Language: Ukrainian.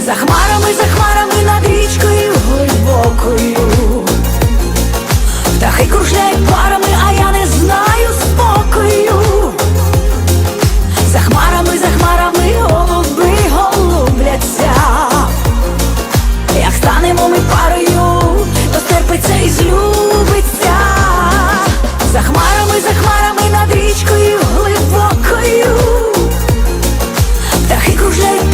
За хмарами над річкою глибокою птахи кружляють парами, а я не знаю спокою. За хмарами голуби голубляться. Як станемо ми парою, то стерпиться і злюбиться. За хмарами над річкою глибокою птахи кружляють